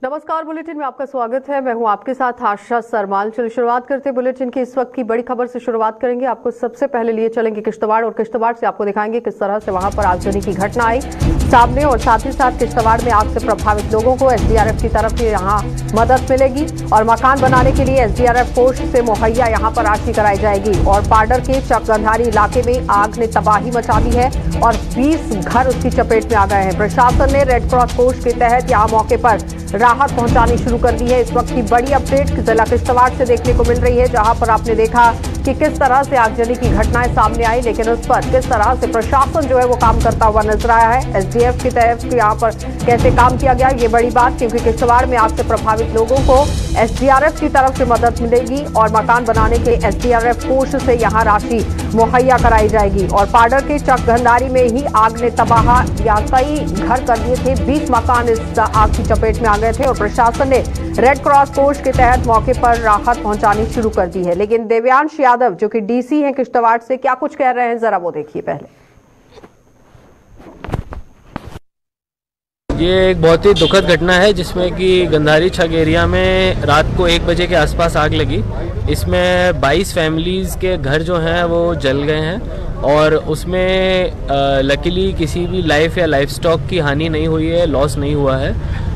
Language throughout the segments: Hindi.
नमस्कार, बुलेटिन में आपका स्वागत है। मैं हूं आपके साथ आशा सरमाल। चलिए शुरुआत करते हैं बुलेटिन की इस वक्त की बड़ी खबर से शुरुआत करेंगे। आपको सबसे पहले लिए चलेंगे किश्तवाड़ और किश्तवाड़ से आपको दिखाएंगे किस तरह से वहां पर आगजनी की घटना आई सामने और साथ ही साथ किश्तवाड़ में आग से प्रभावित लोगों को एसडीआरएफ की तरफ से यहां मदद मिलेगी और मकान बनाने के लिए एसडीआरएफ कोष से मुहैया यहां पर राशि कराई जाएगी। और पाडर के चकगंधारी इलाके में आग ने तबाही मचा दी है और 20 घर उसकी चपेट में आ गए हैं। प्रशासन ने रेड क्रॉस कोष के तहत यहां मौके पर राहत पहुंचानी शुरू कर दी है। इस वक्त की बड़ी अपडेट जिला किश्तवाड़ से देखने को मिल रही है, जहां पर आपने देखा कि किस तरह से आगजनी की घटनाएं सामने आई, लेकिन उस पर किस तरह से प्रशासन जो है वो काम करता हुआ नजर आया है। एसडीएफ की तरफ यहां पर कैसे काम किया गया, ये बड़ी बात, क्योंकि किश्तवाड़ में आग से प्रभावित लोगों को एसडीआरएफ की तरफ से मदद मिलेगी और मकान बनाने के एसडीआरएफ कोष से यहां राशि मुहैया कराई जाएगी। और पाडर के चकगंधारी में ही आग ने तबाह या कई घर कर दिए थे। 20 मकान इस आग की चपेट में आ गए थे और प्रशासन ने रेड क्रॉस कोष के तहत मौके पर राहत पहुंचानी शुरू कर दी है। लेकिन देव्यांश यादव जो कि डीसी हैं किश्तवाड़ से, क्या कुछ कह रहे हैं, जरा वो देखिए पहले। ये एक बहुत ही दुखद घटना है जिसमें कि गंधारी छग एरिया में रात को 1 बजे के आसपास आग लगी। इसमें 22 फैमिलीज़ के घर जो हैं वो जल गए हैं और उसमें लकीली किसी भी लाइफ या लाइफ स्टॉक की हानि नहीं हुई है, लॉस नहीं हुआ है।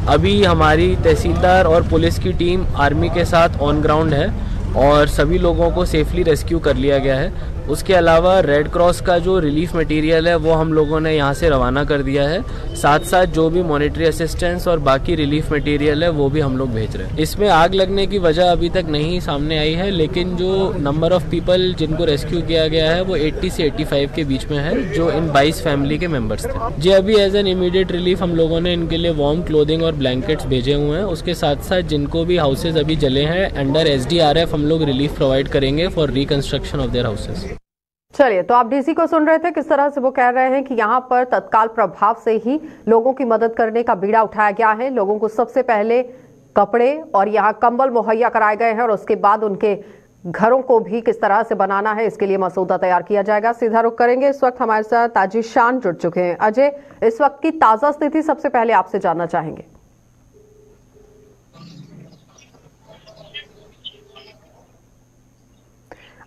अभी हमारी तहसीलदार और पुलिस की टीम आर्मी के साथ ऑन ग्राउंड है और सभी लोगों को सेफली रेस्क्यू कर लिया गया है। उसके अलावा रेड क्रॉस का जो रिलीफ मटेरियल है वो हम लोगों ने यहाँ से रवाना कर दिया है। साथ साथ जो भी मॉनेटरी असिस्टेंस और बाकी रिलीफ मटेरियल है वो भी हम लोग भेज रहे हैं। इसमें आग लगने की वजह अभी तक नहीं सामने आई है, लेकिन जो नंबर ऑफ पीपल जिनको रेस्क्यू किया गया है वो 80 से 85 के बीच में है, जो इन 22 फैमिली के मेंबर्स थे। जी अभी एज एन इमीडिएट रिलीफ हम लोगों ने इनके लिए वार्म क्लोथिंग और ब्लैंकेट्स भेजे हुए हैं। उसके साथ साथ जिनको भी हाउसेज अभी जले हैं अंडर एसडीआरएफ हम लोग रिलीफ प्रोवाइड करेंगे for reconstruction of their houses. चलिए, तो आप डीसी को सुन रहे थे किस तरह से वो कह रहे हैं कि यहाँ पर तत्काल प्रभाव से ही लोगों की मदद करने का बीड़ा उठाया गया है। लोगों को सबसे पहले कपड़े और यहाँ कंबल मुहैया कराए गए हैं और उसके बाद उनके घरों को भी किस तरह से बनाना है इसके लिए मसौदा तैयार किया जाएगा। सीधा रुख करेंगे। इस वक्त हमारे साथ अजय शान जुड़ चुके हैं। अजय, इस वक्त की ताजा स्थिति सबसे पहले आपसे जानना चाहेंगे।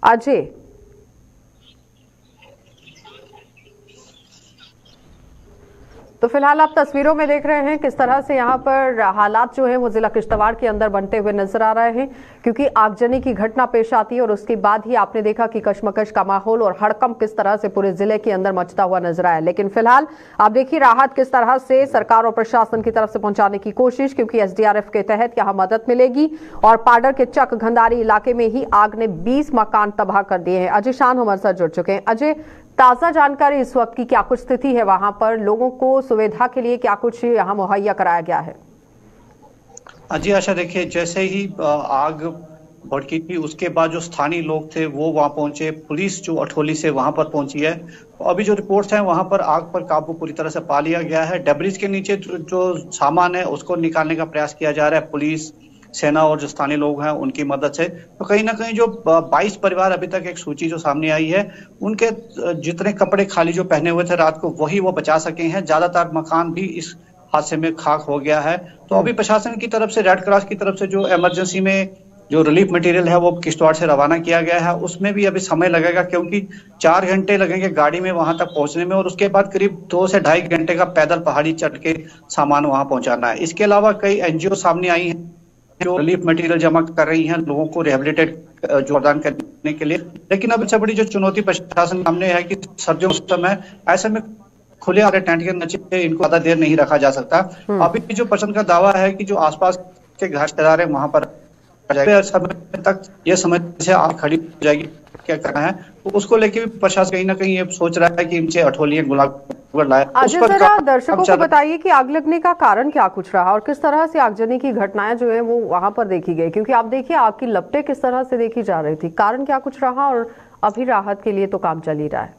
अजय, तो फिलहाल आप तस्वीरों में देख रहे हैं किस तरह से यहाँ पर हालात जो है वो जिला किश्तवाड़ के अंदर बनते हुए नजर आ रहे हैं, क्योंकि आगजनी की घटना पेश आती है और उसके बाद ही आपने देखा कि कशमकश का माहौल और हड़कंप किस तरह से पूरे जिले के अंदर मचता हुआ नजर आया। लेकिन फिलहाल आप देखिए राहत किस तरह से सरकार और प्रशासन की तरफ से पहुंचाने की कोशिश, क्योंकि एसडीआरएफ के तहत यहाँ मदद मिलेगी। और पाडर के चकगंधारी इलाके में ही आग ने 20 मकान तबाह कर दिए हैं। अजय शान हमारे साथ जुड़ चुके हैं। अजय, ताजा जानकारी इस वक्त की क्या कुछ स्थिति है, वहां पर लोगों को सुविधा के लिए क्या कुछ यहाँ मुहैया कराया गया है? जी आशा, देखिए जैसे ही आग भड़की थी उसके बाद जो स्थानीय लोग थे वो वहां पहुंचे, पुलिस जो अठोली से वहां पर पहुंची है। अभी जो रिपोर्ट्स हैं वहां पर आग पर काबू पूरी तरह से पा लिया गया है। डेब्रिज के नीचे जो सामान है उसको निकालने का प्रयास किया जा रहा है, पुलिस, सेना और जो स्थानीय लोग हैं उनकी मदद से। तो कहीं ना कहीं जो 22 परिवार, अभी तक एक सूची जो सामने आई है, उनके जितने कपड़े खाली जो पहने हुए थे रात को वही वो बचा सके हैं। ज्यादातर मकान भी इस हादसे में खाक हो गया है। तो अभी प्रशासन की तरफ से, रेड क्रॉस की तरफ से जो इमरजेंसी में जो रिलीफ मटेरियल है वो किश्तवाड़ से रवाना किया गया है। उसमें भी अभी समय लगेगा, क्योंकि 4 घंटे लगेंगे गाड़ी में वहां तक पहुंचने में और उसके बाद करीब 2 से ढाई घंटे का पैदल पहाड़ी चढ़ के सामान वहां पहुंचाना है। इसके अलावा कई एनजीओ सामने आई हैं जो रिलीफ मटेरियल जमा कर रही हैं लोगों को रिहेबिलिटेट जो प्रदान करने के लिए। लेकिन अब सबसे बड़ी जो चुनौती प्रशासन सामने है कि सर्दियों के समय ऐसे में खुले आगे टेंट के नीचे इनको ज्यादा देर नहीं रखा जा सकता। अभी जो प्रशासन का दावा है कि जो आसपास के घर वहां पर समय तक ये समस्या आग खड़ी हो जाएगी, क्या करना है, तो उसको लेके भी प्रशासन कहीं ना कहीं ये सोच रहा है कि इनसे अठोलियां गुलाब लाए। अजय, जरा दर्शकों को बताइए कि आग लगने का कारण क्या कुछ रहा और किस तरह से आगजनी की घटनाएं जो है वो वहां पर देखी गई, क्योंकि आप देखिए आग की लपटें किस तरह से देखी जा रही थी, कारण क्या कुछ रहा और अभी राहत के लिए तो काम चल ही रहा है।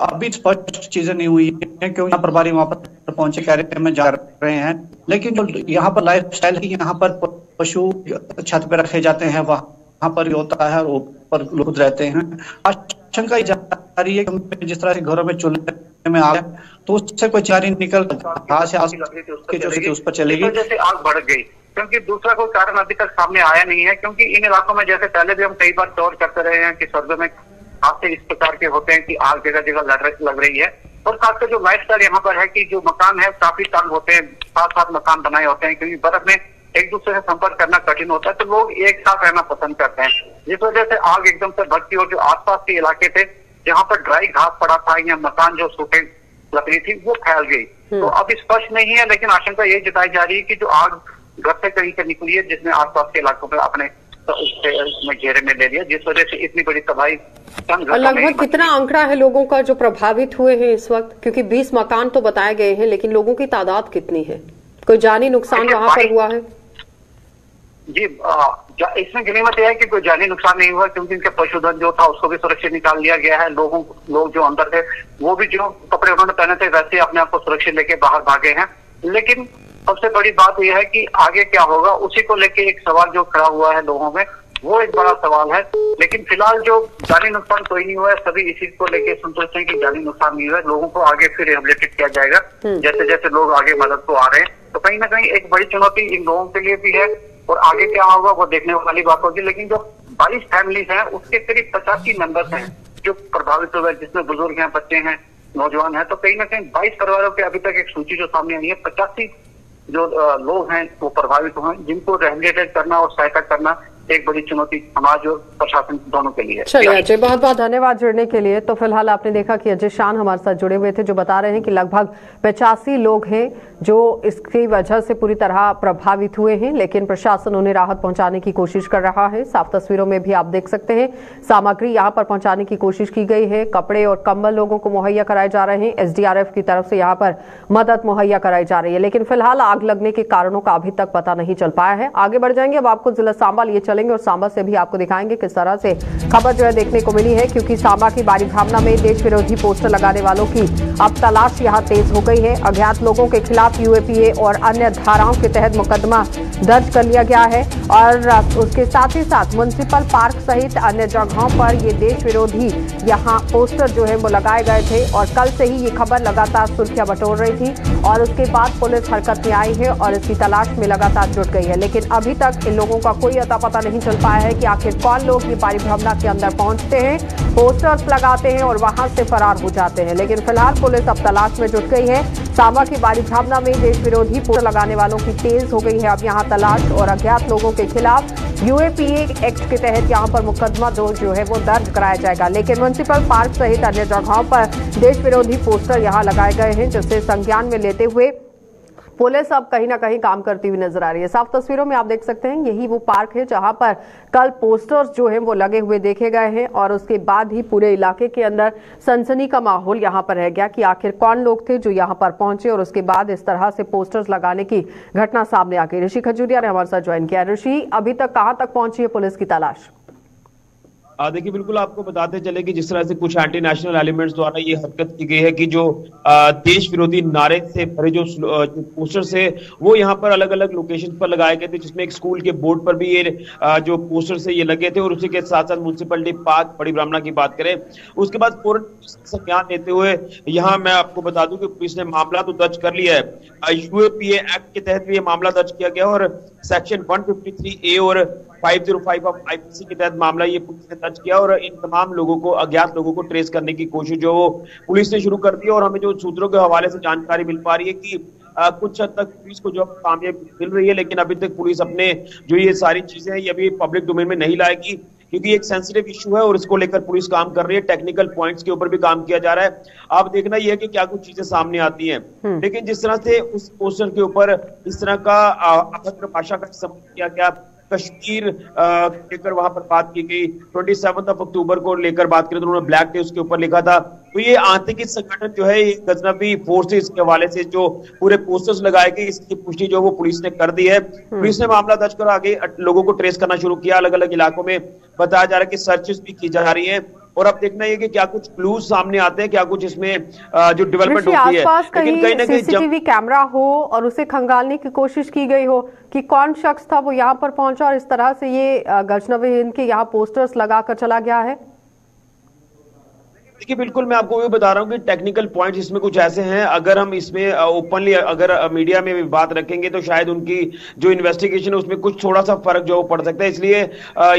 अभी स्पष्ट चीजें नहीं हुई है, क्योंकि यहाँ प्रभारी वहां पर पहुंचे कार्य में जा रहे हैं। लेकिन जो यहाँ पर लाइफ स्टाइल है, यहाँ पर पशु छत पे रखे जाते हैं, वहां पर होता है और ऊपर लोग रहते हैं। आशंका जा रही है कि जिस तरह से घरों में चूल्हे में आग है तो उससे कोई चिंगारी निकल घास या उस पर चलेगी, जैसे आग बढ़ गई, क्योंकि दूसरा कोई कारण अभी तक सामने आया नहीं है। क्योंकि इन इलाकों में जैसे पहले भी हम कई बार दौर करते रहे हैं कि स्वर्ग में हादसे इस प्रकार के होते हैं कि आग जगह जगह लग रही है। और खासकर जो लाइफ स्टाइल यहाँ पर है कि जो मकान है काफी तंग होते हैं, साथ साथ मकान बनाए होते हैं, क्योंकि बर्फ में एक दूसरे से संपर्क करना कठिन होता है, तो लोग एक साथ रहना पसंद करते हैं, जिस वजह से आग एकदम से भड़की। और जो आसपास के इलाके थे जहाँ पर ड्राई घास पड़ा था या मकान जो सूखे लकड़ी थी वो फैल गई। तो अब स्पष्ट नहीं है, लेकिन आशंका ये जताई जा रही है कि जो आग घर से कहीं से निकली है, जिसने आसपास के इलाकों में अपने उसमें घेरे में ले लिया, जिस वजह से इतनी बड़ी तबाही। लगभग कितना आंकड़ा है लोगों का जो प्रभावित हुए हैं इस वक्त? क्योंकि 20 मकान तो बताए गए हैं, लेकिन लोगों की तादाद कितनी है? कोई जानी नुकसान वहां पर हुआ है? जी, इसमें गिनीमत यह है कि कोई जानी नुकसान नहीं हुआ, क्योंकि इनके पशुधन जो था उसको भी सुरक्षित निकाल लिया गया है। लोग जो अंदर थे वो भी जो कपड़े उन्होंने पहने थे वैसे ही अपने आप को सुरक्षित लेके बाहर भागे हैं। लेकिन सबसे बड़ी बात यह है कि आगे क्या होगा, उसी को लेके एक सवाल जो खड़ा हुआ है लोगों में, वो एक बड़ा सवाल है। लेकिन फिलहाल जो जानी नुकसान कोई नहीं हुआ है, सभी इसी को लेके संतुष्ट हैं कि जानी नुकसान नहीं हुआ है। लोगों को आगे फिर रिहेबिलिटेट किया जाएगा जैसे जैसे लोग आगे मदद को आ रहे हैं। तो कहीं ना कहीं एक बड़ी चुनौती इन लोगों के लिए भी है, और आगे क्या होगा वो देखने वाली बात होगी। लेकिन जो 22 फैमिलीज हैं उसके करीब 85 मेंबर्स हैं जो प्रभावित हुए, जिसमें बुजुर्ग हैं, बच्चे हैं, नौजवान हैं। तो कहीं ना कहीं 22 परिवारों की अभी तक एक सूची जो सामने आई है, 85 जो लोग हैं वो प्रभावित हुए, जिनको रिहेबिलिटेट करना और सहायता करना एक बड़ी चुनौती समाज और प्रशासन दोनों के लिए। चलिए अजय, बहुत बहुत धन्यवाद जुड़ने के लिए। तो फिलहाल आपने देखा कि अजय शान हमारे साथ जुड़े हुए थे, जो बता रहे हैं कि लगभग 85 लोग हैं जो इसकी वजह से पूरी तरह प्रभावित हुए हैं, लेकिन प्रशासन उन्हें राहत पहुंचाने की कोशिश कर रहा है। साफ तस्वीरों में भी आप देख सकते हैं, सामग्री यहाँ पर पहुंचाने की कोशिश की गई है, कपड़े और कंबल लोगों को मुहैया कराए जा रहे हैं। SDRF की तरफ से यहाँ पर मदद मुहैया कराई जा रही है, लेकिन फिलहाल आग लगने के कारणों का अभी तक पता नहीं चल पाया है। आगे बढ़ जाएंगे, अब आपको जिला सांबा लिए चलेंगे और सांबा से भी आपको दिखाएंगे किस तरह से खबर जो है देखने को मिली है, क्योंकि सांबा की बाड़ी भावना में देश विरोधी पोस्टर लगाने वालों की अब तलाश यहां तेज हो गई है। अज्ञात लोगों के खिलाफ UAPA और अन्य धाराओं के तहत मुकदमा दर्ज कर लिया गया है, और उसके साथ ही साथ म्युनिसिपल पार्क सहित अन्य जगहों पर ये देश विरोधी यहाँ पोस्टर जो है वो लगाए गए थे। और कल से ही ये खबर लगातार सुर्खियां बटोर रही थी, और उसके बाद पुलिस हरकत में आई है और इसकी तलाश में लगातार जुट गई है। लेकिन अभी तक इन लोगों का कोई अता पता नहीं चल पाया है कि आखिर कौन लोग ये परिभ्रमणा के अंदर पहुंचते हैं, पोस्टर्स लगाते हैं और वहां से फरार हो जाते हैं। लेकिन फिलहाल पुलिस अब तलाश में जुट गई है। सांबा की बाड़ी भावना में देश विरोधी पोस्टर लगाने वालों की तेज हो गई है अब यहाँ तलाश, और अज्ञात लोगों के खिलाफ UAPA एक्ट के तहत यहाँ पर मुकदमा जो है वो दर्ज कराया जाएगा। लेकिन म्युनिसिपल पार्क सहित अन्य जगहों पर देश विरोधी पोस्टर यहाँ लगाए गए हैं, जिससे संज्ञान में लेते हुए पुलिस अब कहीं ना कहीं काम करती हुई नजर आ रही है। साफ तस्वीरों में आप देख सकते हैं, यही वो पार्क है जहां पर कल पोस्टर्स जो हैं वो लगे हुए देखे गए हैं, और उसके बाद ही पूरे इलाके के अंदर सनसनी का माहौल यहां पर रह गया कि आखिर कौन लोग थे जो यहां पर पहुंचे, और उसके बाद इस तरह से पोस्टर्स लगाने की घटना सामने आ गई। ऋषि खजूरिया ने हमारे साथ ज्वाइन किया। ऋषि, अभी तक कहां तक पहुंची है पुलिस की तलाश? देखिए, बिल्कुल आपको बताते चले कि जिस तरह से कुछ एंटी नेशनल एलिमेंट्स द्वारा ये हरकत की गई है कि जो देश विरोधी नारे से भरे जो पोस्टर्स है वो यहाँ पर अलग अलग लोकेशन पर लगाए गए थे, जिसमें एक स्कूल के बोर्ड पर भी ये जो पोस्टर्स है ये लगे थे, और उसी के साथ साथ म्युनिसिपलिटी पार्क बड़ी ब्राह्मणा की बात करें, उसके बाद फौरन संज्ञान लेते हुए यहाँ मैं आपको बता दूं कि पुलिस ने मामला तो दर्ज कर लिया है। UAPA एक्ट के तहत भी ये मामला दर्ज किया गया, और सेक्शन 153A और 505 ऑफ IPC के तहत मामला ये पुलिस ने दर्ज किया, और इन तमाम लोगों को, अज्ञात लोगों को ट्रेस करने की कोशिश जो पुलिस ने शुरू कर दी। और हमें जो सूत्रों के हवाले से जानकारी मिल पा रही है कि कुछ हद तक पुलिस को जो कामयाबी मिल रही है, लेकिन अभी तक पुलिस अपने जो ये सारी चीजें हैं ये अभी पब्लिक डोमेन में नहीं लाएगी, क्योंकि एक सेंसिटिव इशू है और इसको लेकर पुलिस काम कर रही है। टेक्निकल पॉइंट्स के ऊपर भी काम किया जा रहा है। अब देखना यह है कि क्या कुछ चीजें सामने आती हैं। लेकिन जिस तरह से उस पोस्टर के ऊपर इस तरह का अभद्र भाषा का इस्तेमाल किया गया, कश्मीर लेकर वहां पर बात की गई, 27 अक्टूबर को लेकर बात करें तो उन्होंने ब्लैक डे उसके ऊपर लिखा था। तो ये आतंकी संगठन जो है, ये गजनवी फोर्सेस के हवाले से जो पूरे पोस्टर्स लगाए गए, इसकी पुष्टि जो वो पुलिस ने कर दी है। पुलिस ने मामला दर्ज कर आगे लोगों को ट्रेस करना शुरू किया। अलग अलग इलाकों में बताया जा रहा है कि सर्चेस भी की जा रही है, और अब देखना है कि क्या कुछ क्लूज सामने आते हैं, क्या कुछ इसमें जो डेवलपमेंट होती है। लेकिन कहीं ना कहीं CCTV कैमरा हो और उसे खंगालने की कोशिश की गई हो कि कौन शख्स था वो यहाँ पर पहुंचा और इस तरह से ये गजनवी हिंद के यहाँ पोस्टर्स लगाकर चला गया है। देखिए बिल्कुल मैं आपको भी बता रहा हूँ कि टेक्निकल पॉइंट्स इसमें कुछ ऐसे हैं, अगर हम इसमें ओपनली अगर मीडिया में भी बात रखेंगे तो शायद उनकी जो इन्वेस्टिगेशन है उसमें कुछ थोड़ा सा फर्क जो पड़ सकता है, इसलिए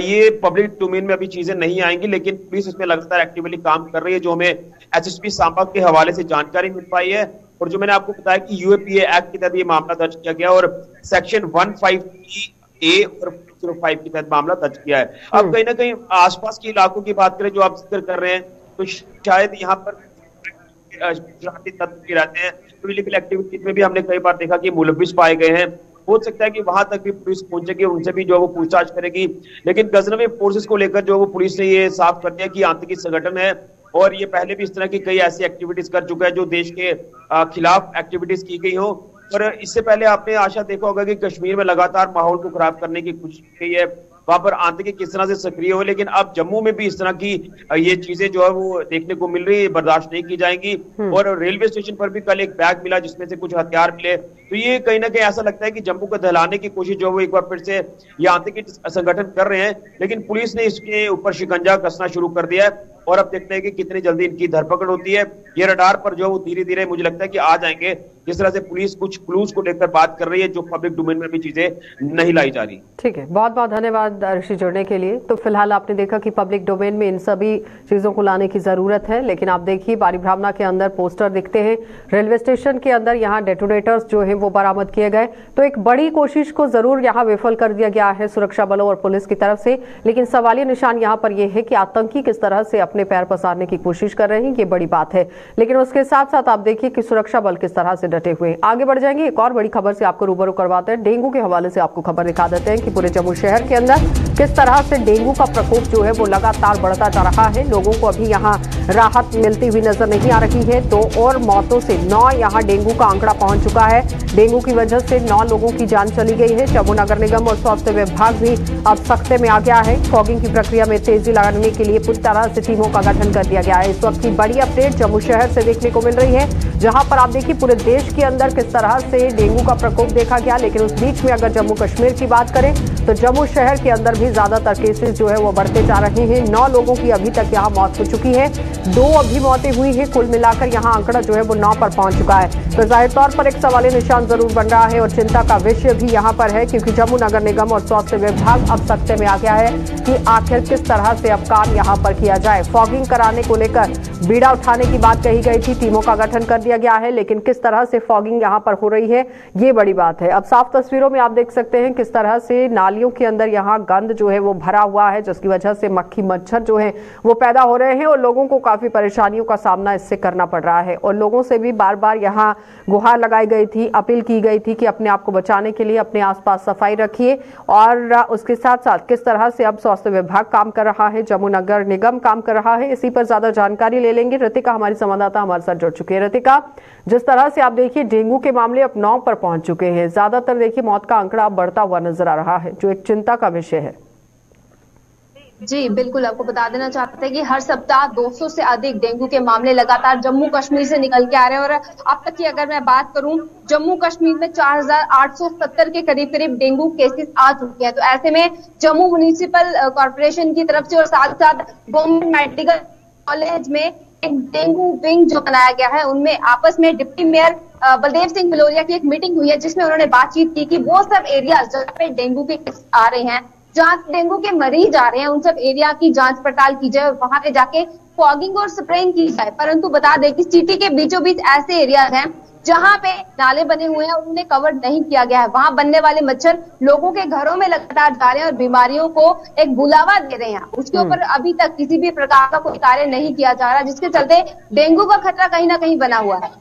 ये पब्लिक डोमेन में अभी चीजें नहीं आएंगी। लेकिन पुलिस इसमें लगातार एक्टिवली काम कर रही है, जो हमें एसएसपी सांबा के हवाले से जानकारी मिल पाई है। और जो मैंने आपको बताया कि यूएपीए एक्ट के तहत ये मामला दर्ज किया गया और सेक्शन 153A और 505 के तहत मामला दर्ज किया है। अब कहीं ना कहीं आसपास के इलाकों की बात करें जो आप जिक्र कर रहे हैं, तो शायद यहाँ पर तत्व भी रहते हैं, तो इलीगल एक्टिविटीज में भी हमने कई बार देखा कि मुलविस पाए गए हैं। हो सकता है कि वहां तक भी पुलिस पहुंचेगी, उनसे भी जो वो पूछताछ करेगी। लेकिन गजनवी फोर्सेस को लेकर जो वो पुलिस ने ये साफ कर दिया कि आतंकी संगठन है और ये पहले भी इस तरह की कई ऐसी एक्टिविटीज कर चुका है जो देश के खिलाफ एक्टिविटीज की गई हो। और इससे पहले आपने आशा देखा होगा कि कश्मीर में लगातार माहौल को खराब करने की कोशिश की है, वहां पर आतंकी किस तरह से सक्रिय हो। लेकिन अब जम्मू में भी इस तरह की ये चीजें जो है वो देखने को मिल रही है, बर्दाश्त नहीं की जाएंगी। और रेलवे स्टेशन पर भी कल एक बैग मिला जिसमें से कुछ हथियार मिले, तो ये कहीं ना कहीं ऐसा लगता है कि जम्मू को दहलाने की कोशिश जो वो एक बार फिर से ये आतंकी संगठन कर रहे हैं। लेकिन पुलिस ने इसके ऊपर शिकंजा कसना शुरू कर दिया है और अब देखते हैं कि कितनी जल्दी इनकी धरपकड़ होती है। ये रडार पर जो वो धीरे धीरे मुझे लगता है कि आ जाएंगे, जिस तरह से पुलिस कुछ क्लूज को लेकर बात कर रही है जो पब्लिक डोमेन में भी चीजें नहीं लाई जा रही। ठीक है, बहुत बहुत धन्यवाद ऋषि जुड़ने के लिए। तो फिलहाल आपने देखा कि पब्लिक डोमेन में इन सभी चीजों को लाने की जरूरत है, लेकिन आप देखिए बारी ब्राह्मणा के अंदर पोस्टर दिखते हैं, रेलवे स्टेशन के अंदर यहाँ डेटोनेटर्स जो है वो बरामद किए गए। तो एक बड़ी कोशिश को जरूर यहाँ विफल कर दिया गया है सुरक्षा बलों और पुलिस की तरफ से। लेकिन सवालिया निशान यहाँ पर यह है कि आतंकी किस तरह से अपने पैर पसारने की कोशिश कर रहे हैं, ये बड़ी बात है। लेकिन उसके साथ साथ आप देखिए कि सुरक्षा बल किस तरह से डटे हुए हैं। आगे बढ़ जाएंगे, एक और बड़ी खबर से आपको रूबरू करवाते हैं। डेंगू के हवाले से आपको खबर दिखा देते हैं कि पूरे जम्मू शहर के अंदर किस तरह से डेंगू का प्रकोप जो है वो लगातार बढ़ता जा रहा है। लोगों को अभी यहाँ राहत मिलती हुई नजर नहीं आ रही है। 2 और मौतों से 9 यहाँ डेंगू का आंकड़ा पहुंच चुका है। डेंगू की वजह से 9 लोगों की जान चली गई है। जम्मू नगर निगम और स्वास्थ्य विभाग भी अब सख्ते में आ गया है। फॉगिंग की प्रक्रिया में तेजी लाने के लिए पूरी तरह से टीमों का गठन कर दिया गया है। इस वक्त की बड़ी अपडेट जम्मू शहर से देखने को मिल रही है, जहां पर आप देखिए पूरे देश के अंदर किस तरह से डेंगू का प्रकोप देखा गया। लेकिन उस बीच में अगर जम्मू कश्मीर की बात करें तो जम्मू शहर के अंदर भी ज्यादातर केसेस जो है वो बढ़ते जा रहे हैं। 9 लोगों की अभी तक यहाँ मौत हो चुकी है, 2 अभी मौतें हुई है। कुल मिलाकर यहाँ आंकड़ा जो है वो 9 पर पहुंच चुका है। तो जाहिर तौर पर एक सवालिया निशान जरूर बन रहा है और चिंता का विषय भी यहाँ पर है, क्योंकि जम्मू नगर निगम और स्वास्थ्य विभाग अब सख्ते में आ गया है कि आखिर किस तरह से अब काम यहाँ पर किया जाए। फॉगिंग कराने को लेकर बीड़ा उठाने की बात कही गई थी, टीमों का गठन कर दिया गया है, लेकिन किस तरह से फॉगिंग यहाँ पर हो रही है ये बड़ी बात है। अब साफ तस्वीरों में आप देख सकते हैं किस तरह से नालियों के अंदर यहाँ गंद जो है वो भरा हुआ है, जिसकी वजह से मक्खी मच्छर जो है वो पैदा हो रहे हैं और लोगों को काफी परेशानियों का सामना इससे करना पड़ रहा है। और लोगों से भी बार बार यहाँ गुहार लगाई गई थी, अपील की गई थी कि अपने आप को बचाने के लिए अपने आसपास सफाई रखिए। और उसके साथ साथ किस तरह से अब स्वास्थ्य विभाग काम कर रहा है, जम्मू नगर निगम काम कर रहा है, इसी पर ज्यादा जानकारी ले लेंगे। ऋतिका हमारी संवाददाता हमारे साथ जुड़ चुकी है। ऋतिका, जिस तरह से आप देखिए डेंगू के मामले अब 9 पर पहुंच चुके हैं, ज्यादातर देखिए मौत का आंकड़ा बढ़ता हुआ नजर आ रहा है, जो एक चिंता का विषय है। जी बिल्कुल, आपको बता देना चाहते हैं कि हर सप्ताह 200 से अधिक डेंगू के मामले लगातार जम्मू कश्मीर से निकल के आ रहे हैं। और अब तक की अगर मैं बात करूं, जम्मू कश्मीर में 4870 के करीब डेंगू केसेस आ चुके हैं। तो ऐसे में जम्मू म्युनिसिपल कॉर्पोरेशन की तरफ से और साथ साथ गवर्नमेंट मेडिकल कॉलेज में एक डेंगू विंग जो बनाया गया है, उनमें आपस में डिप्टी मेयर बलदेव सिंह बिलोरिया की एक मीटिंग हुई है, जिसमें उन्होंने बातचीत की कि वो सब एरिया जहाँ पे डेंगू के केस आ रहे हैं, जहाँ डेंगू के मरीज आ रहे हैं, उन सब एरिया की जांच पड़ताल की जाए और वहां पे जाके फॉगिंग और स्प्रेइंग की जाए। परंतु बता दें कि सिटी के बीचों बीच ऐसे एरियाज हैं जहां पे नाले बने हुए हैं और उन्हें कवर नहीं किया गया है। वहां बनने वाले मच्छर लोगों के घरों में लगातार जा रहे हैं और बीमारियों को एक बुलावा दे रहे हैं। उसके ऊपर अभी तक किसी भी प्रकार का कोई कार्य नहीं किया जा रहा, जिसके चलते डेंगू का खतरा कहीं ना कहीं बना हुआ है।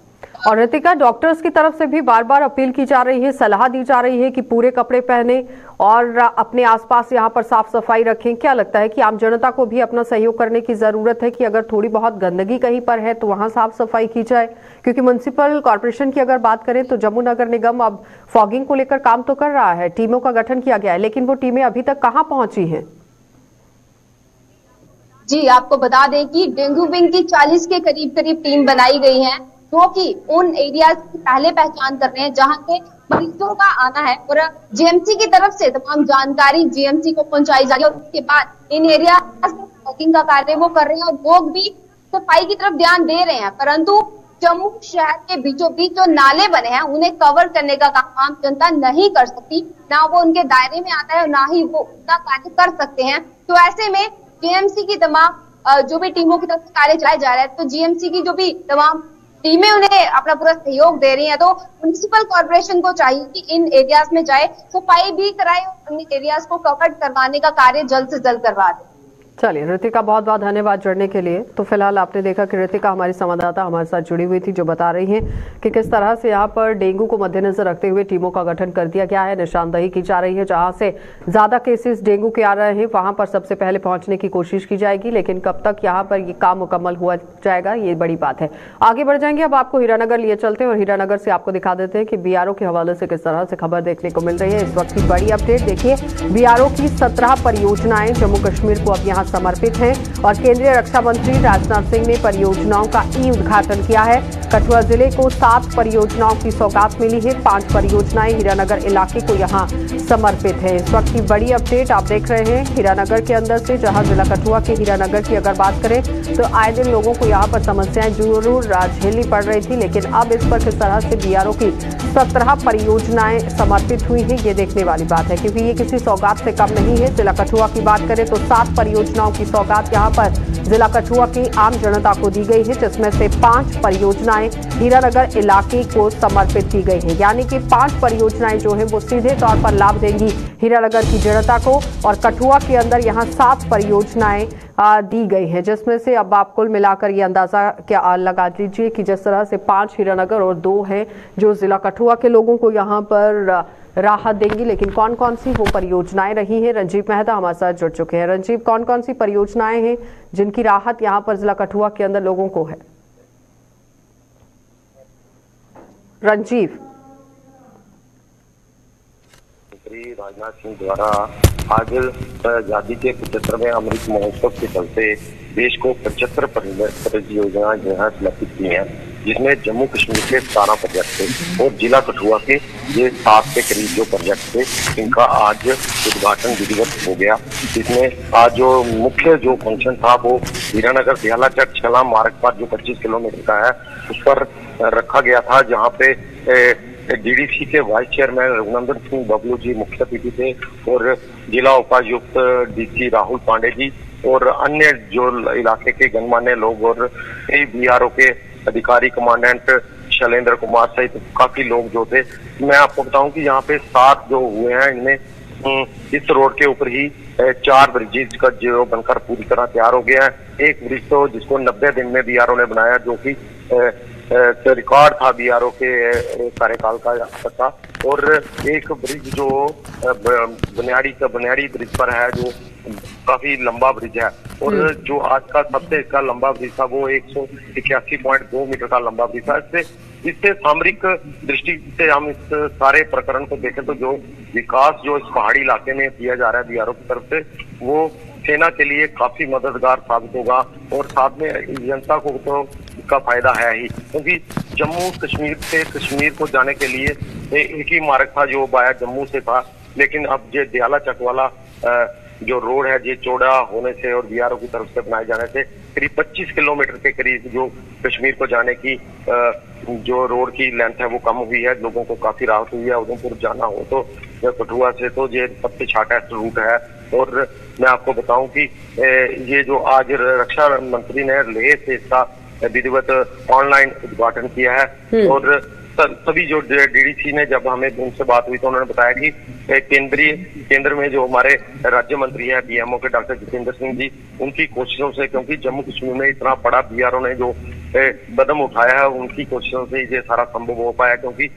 और ऋतिका, डॉक्टर्स की तरफ से भी बार बार अपील की जा रही है, सलाह दी जा रही है कि पूरे कपड़े पहने और अपने आसपास यहाँ पर साफ सफाई रखें। क्या लगता है कि आम जनता को भी अपना सहयोग करने की जरूरत है कि अगर थोड़ी बहुत गंदगी कहीं पर है तो वहां साफ सफाई की जाए? क्योंकि म्युनिसिपल कॉर्पोरेशन की अगर बात करें तो जम्मू नगर निगम अब फॉगिंग को लेकर काम तो कर रहा है, टीमों का गठन किया गया है, लेकिन वो टीमें अभी तक कहाँ पहुंची हैं? जी आपको बता दें कि डेंगू विंग की 40 के करीब टीम बनाई गई है, जो कि उन एरियाज की पहले पहचान कर रहे हैं जहां से मरीजों का आना है और जीएमसी की तरफ से तमाम जानकारी जीएमसी को पहुंचाई जा रही है। और उसके बाद इन एरिया फॉगिंग का कार्य वो कर रहे हैं और लोग भी सफाई की तरफ ध्यान दे रहे हैं, परंतु जम्मू शहर के बीचों बीच जो नाले बने हैं उन्हें कवर करने का काम आम जनता नहीं कर सकती, ना वो उनके दायरे में आता है और ना ही वो उनका कार्य कर सकते हैं। तो ऐसे में जीएमसी की तमाम जो भी टीमों की तरफ से कार्य चलाए जा रहे हैं, तो जीएमसी की जो भी तमाम टीमें उन्हें अपना पूरा सहयोग दे रही हैं, तो म्युनिसिपल कॉर्पोरेशन को चाहिए कि इन एरियाज में जाए, सफाई भी कराए और इन एरियाज को कवर करवाने का कार्य जल्द से जल्द करवा दे। चलिए ऋतिका, बहुत बहुत धन्यवाद जुड़ने के लिए। तो फिलहाल आपने देखा कि ऋतिका हमारी संवाददाता हमारे साथ जुड़ी हुई थी, जो बता रही हैं कि किस तरह से यहाँ पर डेंगू को मद्देनजर रखते हुए टीमों का गठन कर दिया गया है, निशानदेही की जा रही है। जहां से ज्यादा केसेस डेंगू के आ रहे हैं वहां पर सबसे पहले पहुंचने की कोशिश की जाएगी, लेकिन कब तक यहाँ पर ये काम मुकम्मल हुआ जाएगा ये बड़ी बात है। आगे बढ़ जाएंगे, अब आपको हीरानगर लिए चलते हैं और हीरानगर से आपको दिखा देते हैं कि बीआरओ के हवाले से किस तरह से खबर देखने को मिल रही है। इस वक्त की बड़ी अपडेट देखिए, बीआरओ की 17 परियोजनाएं जम्मू कश्मीर को अब यहाँ समर्पित हैं और केंद्रीय रक्षा मंत्री राजनाथ सिंह ने परियोजनाओं का ई उद्घाटन किया है। कठुआ जिले को 7 परियोजनाओं की सौगात मिली है। 5 परियोजनाएं हीरानगर इलाके को यहां समर्पित है। इस वक्त की बड़ी अपडेट आप देख रहे हैं हीरानगर के अंदर से, जहां जिला कठुआ के हीरानगर की अगर बात करें तो आए दिन लोगों को यहां पर समस्याएं जरूर झेलनी पड़ रही थी, लेकिन अब इस पर किस तरह से बीआरओ की 17 परियोजनाएं समर्पित हुई हैं ये देखने वाली बात है, क्योंकि ये किसी सौगात से कम नहीं है। जिला कठुआ की बात करें तो 7 परियोजनाओं की सौगात यहां पर जिला कठुआ की आम जनता को दी गई है, जिसमें से 5 परियोजनाएं हीरानगर इलाके को समर्पित की गई है। यानी कि 5 परियोजनाएं जो है वो सीधे तौर पर लाभ देंगी हीरानगर की जनता को, और कठुआ के अंदर यहां 7 परियोजनाएं दी गई है, जिसमें से अब आप कुल मिलाकर ये अंदाजा क्या लगा लीजिए कि जिस तरह से 5 हीरानगर और 2 हैं जो जिला कठुआ के लोगों को यहाँ पर राहत देंगी। लेकिन कौन कौन सी वो परियोजनाएं रही हैं, रंजीव मेहता हमारे साथ जुड़ चुके हैं। रंजीव, कौन कौन सी परियोजनाएं हैं जिनकी राहत यहाँ पर जिला कठुआ के अंदर लोगों को है? रंजीव। मंत्री राजनाथ सिंह द्वारा आज आजादी के 75वें अमृत महोत्सव के चलते देश को 75 परियोजनाएं जो है समर्पित की हैं, जिसमें जम्मू कश्मीर के 17 प्रोजेक्ट थे और जिला कठुआ के ये 7 के करीब जो प्रोजेक्ट थे, इनका आज उद्घाटन विधिवत हो गया। इसमें आज जो मुख्य जो फंक्शन था वो हीरानगर दियालाचक छला मार्ग पर जो 25 किलोमीटर का है उस पर रखा गया था, जहाँ पे डीडीसी के वाइस चेयरमैन रघुनंदन सिंह बबलू जी मुख्य अतिथि थे और जिला उपायुक्त डीसी राहुल पांडे जी और अन्य जो इलाके के गणमान्य लोग और कई बीआरओ के अधिकारी, कमांडेंट शैलेंद्र कुमार सहित काफी लोग जो थे। मैं आपको बताऊं कि यहाँ पे 7 जो हुए हैं, इनमें इस रोड के ऊपर ही 4 ब्रिजेज का जो बनकर पूरी तरह तैयार हो गया है। एक ब्रिज तो जिसको 90 दिन में बीआरओ ने बनाया, जो कि रिकॉर्ड था बीआरओ के कार्यकाल का, और एक ब्रिज जो बुनियादी ब्रिज पर है जो काफी लंबा ब्रिज है, और जो आज का सबसे इसका लंबा ब्रिज था वो 181.2 मीटर का लंबा ब्रिज था। इससे सामरिक दृष्टि से हम इस सारे प्रकरण को देखें तो जो विकास जो इस पहाड़ी इलाके में किया जा रहा है बीआरओ की तरफ से, वो सेना के लिए काफी मददगार साबित होगा और साथ में जनता को तो इसका फायदा है ही, क्योंकि जम्मू कश्मीर से कश्मीर को जाने के लिए एक ही मार्ग था जो बाया जम्मू से था, लेकिन अब ये दियालाचक वाला जो रोड है ये चौड़ा होने से और बीआरओ की तरफ से बनाए जाने से करीब 25 किलोमीटर के करीब जो कश्मीर को जाने की जो रोड की लेंथ है वो कम हुई है। लोगों को काफी राहत हुई है। उधमपुर जाना हो तो कठुआ से तो ये सबसे शॉर्टेस्ट रूट है। और मैं आपको बताऊं कि ये जो आज रक्षा मंत्री ने लेह से इसका विधिवत ऑनलाइन उद्घाटन किया है, और सभी जो डीडीसी ने जब हमें उनसे बात हुई तो उन्होंने बताया कि केंद्र में जो हमारे राज्य मंत्री हैं पीएमओ के डॉक्टर जितेंद्र सिंह जी, उनकी कोशिशों से, क्योंकि जम्मू कश्मीर में इतना बड़ा बीआरओ ने जो कदम उठाया है उनकी कोशिशों से ये सारा संभव हो पाया, क्योंकि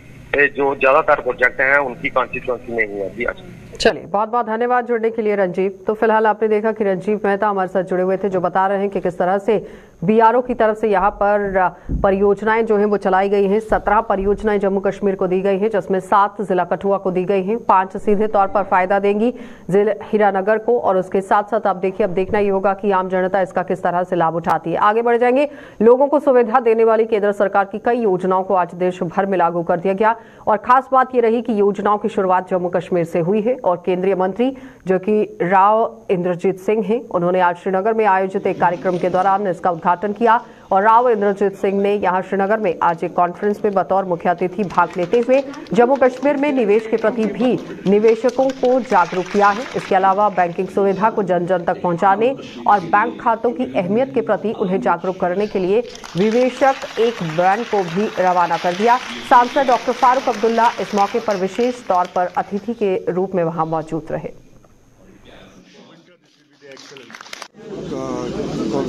जो ज्यादातर प्रोजेक्ट हैं उनकी कॉन्स्टिट्यूएंसी में ही है। जी चलिए, बहुत बहुत धन्यवाद जुड़ने के लिए रंजीव। तो फिलहाल आपने देखा कि रंजीव मेहता हमारे साथ जुड़े हुए थे, जो बता रहे हैं कि किस तरह से बीआरओ की तरफ से यहाँ पर परियोजनाएं जो हैं वो चलाई गई हैं। 17 परियोजनाएं जम्मू कश्मीर को दी गई हैं, जिसमें 7 जिला कठुआ को दी गई हैं। 5 सीधे तौर पर फायदा देंगी जिला हीरानगर को, और उसके साथ साथ आप देखिए, अब देखना ये होगा कि आम जनता इसका किस तरह से लाभ उठाती है। आगे बढ़ जाएंगे, लोगों को सुविधा देने वाली केंद्र सरकार की कई योजनाओं को आज देश भर में लागू कर दिया गया, और खास बात यह रही कि योजनाओं की शुरुआत जम्मू कश्मीर से हुई है। और केंद्रीय मंत्री जो कि राव इंद्रजीत सिंह हैं, उन्होंने आज श्रीनगर में आयोजित एक कार्यक्रम के दौरान इसका उद्घाटन उद्घाटन किया और राव इंद्रजीत सिंह ने यहां श्रीनगर में आज एक कॉन्फ्रेंस में बतौर मुख्य अतिथि भाग लेते हुए जम्मू कश्मीर में निवेश के प्रति भी निवेशकों को जागरूक किया है। इसके अलावा बैंकिंग सुविधा को जन जन तक पहुंचाने और बैंक खातों की अहमियत के प्रति उन्हें जागरूक करने के लिए निवेशक एक वैन को भी रवाना कर दिया। सांसद डॉक्टर फारूक अब्दुल्ला इस मौके पर विशेष तौर पर अतिथि के रूप में वहां मौजूद रहे।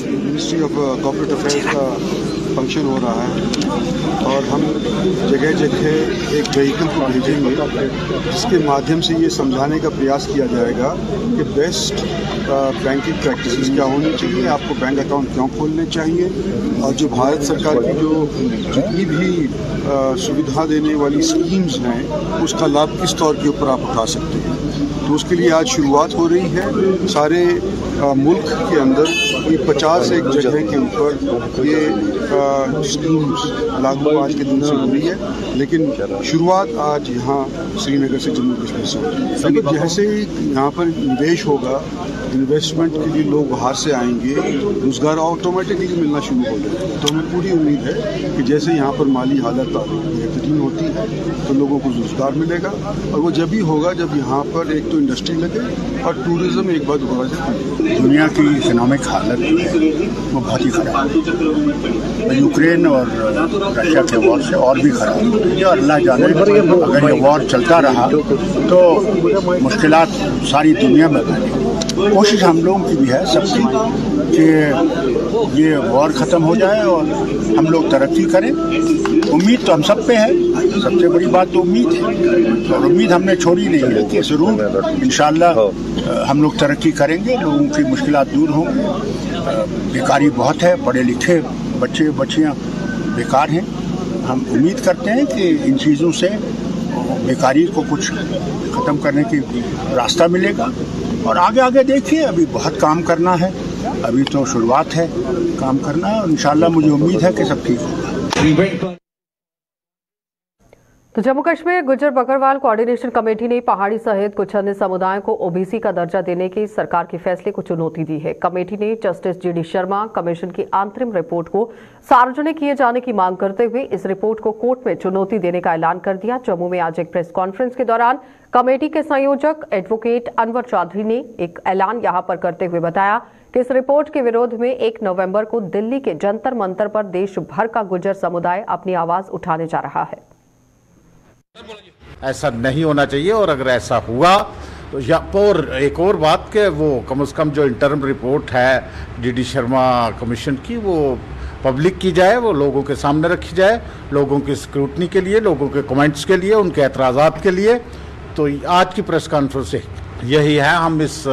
मिनिस्ट्री ऑफ कॉर्पोरेट अफेयर्स का फंक्शन हो रहा है और हम जगह जगह एक व्हीकल को भेजेंगे जिसके माध्यम से ये समझाने का प्रयास किया जाएगा कि बेस्ट बैंकिंग प्रैक्टिसेस क्या होनी चाहिए, आपको बैंक अकाउंट क्यों खोलने चाहिए और जो भारत सरकार की जो जितनी भी सुविधा देने वाली स्कीम्स हैं उसका लाभ किस तौर के ऊपर आप उठा सकते हैं। तो उसके लिए आज शुरुआत हो रही है। सारे मुल्क के अंदर ये 50 एक जगह के ऊपर ये स्कीम्स लागू आज के दिन से हो रही है, लेकिन शुरुआत आज यहाँ श्रीनगर से जम्मू कश्मीर से होगी। लेकिन जैसे ही यहाँ पर निवेश होगा, इन्वेस्टमेंट के लिए लोग बाहर से आएंगे, रोजगार ऑटोमेटिकली मिलना शुरू हो जाएगा। तो हमें पूरी उम्मीद है कि जैसे यहाँ पर माली हालत बेहतरीन होती है तो लोगों को रोजगार मिलेगा और वो जब ही होगा जब यहाँ पर एक तो इंडस्ट्री लगे और टूरिज्म एक बार दोबारा से। दुनिया की इकोनॉमिक हालत जो है वो बहुत ही खराब है। यूक्रेन और रशिया के वॉर से और भी खराब है और अल्लाह जाने अगर ये वॉर चलता रहा तो मुश्किलात सारी दुनिया में बनी। कोशिश हम लोगों की भी है सबकी कि ये वॉर ख़त्म हो जाए और हम लोग तरक्की करें। उम्मीद तो हम सब पे है, सबसे बड़ी बात तो उम्मीद है और उम्मीद हमने छोड़ी नहीं है कि ज़रूर इंशाअल्लाह हम लोग तरक्की करेंगे, लोगों की मुश्किलात दूर होंगी। बेकारी बहुत है, पढ़े लिखे बच्चे बच्चियाँ बेकार हैं। हम उम्मीद करते हैं कि इन चीज़ों से बेकारी को कुछ ख़त्म करने की रास्ता मिलेगा और आगे आगे देखिए, अभी बहुत काम करना है, अभी तो शुरुआत है काम करना है और इंशाअल्लाह मुझे उम्मीद है कि सब ठीक होगा। तो जम्मू कश्मीर गुज्जर बकरवाल कोऑर्डिनेशन कमेटी ने पहाड़ी सहित कुछ अन्य समुदायों को ओबीसी का दर्जा देने के सरकार के फैसले को चुनौती दी है। कमेटी ने जस्टिस जीडी शर्मा कमीशन की अंतरिम रिपोर्ट को सार्वजनिक किए जाने की मांग करते हुए इस रिपोर्ट को कोर्ट में चुनौती देने का ऐलान कर दिया। जम्मू में आज एक प्रेस कॉन्फ्रेंस के दौरान कमेटी के संयोजक एडवोकेट अनवर चौधरी ने एक ऐलान यहां पर करते हुए बताया कि इस रिपोर्ट के विरोध में 1 नवंबर को दिल्ली के जंतर मंतर पर देश भर का गुज्जर समुदाय अपनी आवाज उठाने जा रहा है। ऐसा नहीं होना चाहिए और अगर ऐसा हुआ तो और एक और बात कि वो कम से कम जो इंटर्म रिपोर्ट है जीडी शर्मा कमीशन की वो पब्लिक की जाए, वो लोगों के सामने रखी जाए, लोगों की स्क्रूटनी के लिए, लोगों के कमेंट्स के लिए, उनके एतराज़ात के लिए। तो आज की प्रेस कॉन्फ्रेंस यही है। हम इस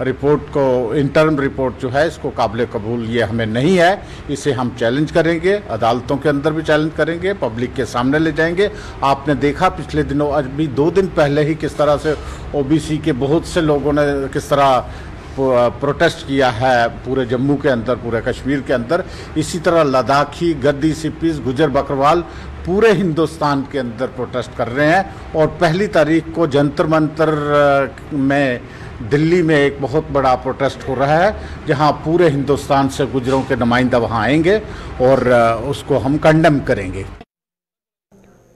रिपोर्ट को, इंटर्म रिपोर्ट जो है इसको काबिल कबूल ये हमें नहीं है, इसे हम चैलेंज करेंगे, अदालतों के अंदर भी चैलेंज करेंगे, पब्लिक के सामने ले जाएंगे। आपने देखा पिछले दिनों, अभी 2 दिन पहले ही किस तरह से ओबीसी के बहुत से लोगों ने किस तरह प्रोटेस्ट किया है पूरे जम्मू के अंदर, पूरे कश्मीर के अंदर। इसी तरह लद्दाखी, गद्दी, सिप्पीज, गुज्जर बकरवाल पूरे हिंदुस्तान के अंदर प्रोटेस्ट कर रहे हैं और 1 तारीख को जंतर मंतर में दिल्ली में एक बहुत बड़ा प्रोटेस्ट हो रहा है जहां पूरे हिंदुस्तान से गुज्जरों के नुमाइंदा वहां आएंगे और उसको हम कंडेम करेंगे।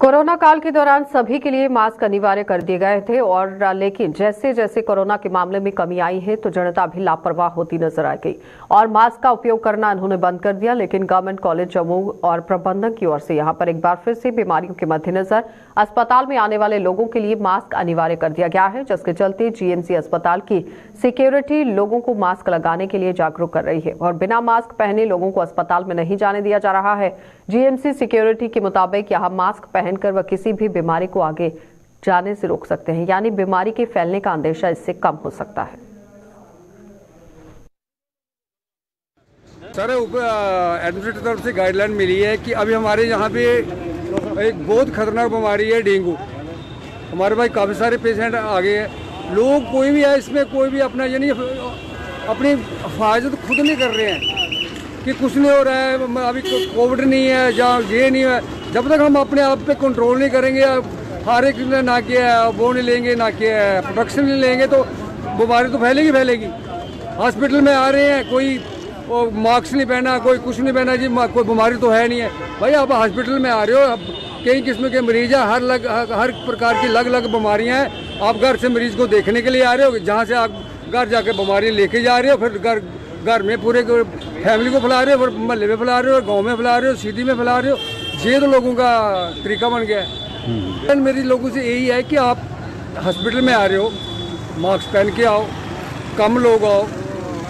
कोरोना काल के दौरान सभी के लिए मास्क अनिवार्य कर दिए गए थे और लेकिन जैसे जैसे कोरोना के मामले में कमी आई है तो जनता भी लापरवाह होती नजर आ गई और मास्क का उपयोग करना उन्होंने बंद कर दिया। लेकिन गवर्नमेंट कॉलेज जम्मू और प्रबंधन की ओर से यहां पर एक बार फिर से बीमारियों के मद्देनजर अस्पताल में आने वाले लोगों के लिए मास्क अनिवार्य कर दिया गया है, जिसके चलते जीएमसी अस्पताल की सिक्योरिटी लोगों को मास्क लगाने के लिए जागरूक कर रही है और बिना मास्क पहने लोगों को अस्पताल में नहीं जाने दिया जा रहा है। जीएमसी सिक्योरिटी के मुताबिक यहाँ मास्क पहनकर वह किसी भी बीमारी को आगे जाने से रोक सकते हैं, यानी बीमारी के फैलने का अंदेशा इससे कम हो सकता है। सर, एडमिनिस्ट्रेटर तरफ से गाइडलाइन मिली है कि अभी हमारे यहाँ पे एक बहुत खतरनाक बीमारी है डेंगू। हमारे पास काफ़ी सारे पेशेंट आ गए हैं। लोग कोई भी है इसमें, कोई भी अपना यानी अपनी हिफाजत खुद नहीं कर रहे हैं कि कुछ नहीं हो रहा है, अभी कोविड नहीं है या ये नहीं है। जब तक हम अपने आप पे कंट्रोल नहीं करेंगे, हर एक ने ना किया है, वो नहीं लेंगे, ना किया है, प्रोटेक्शन नहीं लेंगे तो बीमारी तो फैलेगी। हॉस्पिटल में आ रहे हैं, कोई और मास्क नहीं पहना, कोई कुछ नहीं पहना जी, कोई बीमारी तो है नहीं है। भाई आप हॉस्पिटल में आ रहे हो, कई किस्म के मरीज है, हर प्रकार की अलग अलग बीमारियां हैं। आप घर से मरीज को देखने के लिए आ रहे हो, जहाँ से आप घर जाके बीमारी लेके जा रहे हो, फिर घर में पूरे फैमिली को फैला रहे हो, फिर मोहल्ले में फैला रहे हो, गाँव में फैला रहे हो, सिटी में फैला रहे हो। ये तो लोगों का तरीका बन गया है। मेरी लोगों से यही है कि आप हॉस्पिटल में आ रहे हो, मास्क पहन के आओ, कम लोग आओ।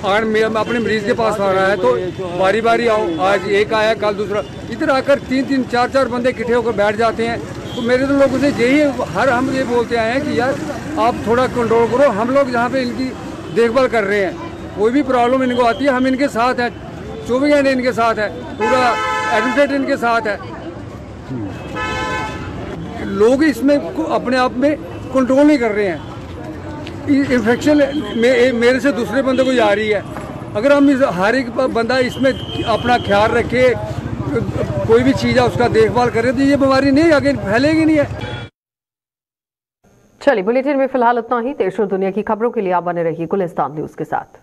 अपने मरीज के पास आ रहा है तो बारी बारी आओ, आज एक आया कल दूसरा, इधर आकर 3-3 4-4 बंदे इकट्ठे होकर बैठ जाते हैं। तो मेरे तो लोगों से यही हम ये बोलते आए हैं कि यार आप थोड़ा कंट्रोल करो। हम लोग यहाँ पे इनकी देखभाल कर रहे हैं, कोई भी प्रॉब्लम इनको आती है हम इनके साथ हैं, 24 घंटे इनके साथ है, पूरा एडवोकेट इनके साथ है। लोग इसमें अपने आप में कंट्रोल नहीं कर रहे हैं। इन्फेक्शन मेरे से दूसरे बंदे को जा रही है। अगर हम हर एक बंदा इसमें अपना ख्याल रखे, कोई भी चीज़ है उसका देखभाल करे, तो ये बीमारी नहीं आगे फैलेगी नहीं है। चलिए बुलेटिन में फिलहाल इतना ही। देश और दुनिया की खबरों के लिए आप बने रहिए गुलिस्तान न्यूज के साथ।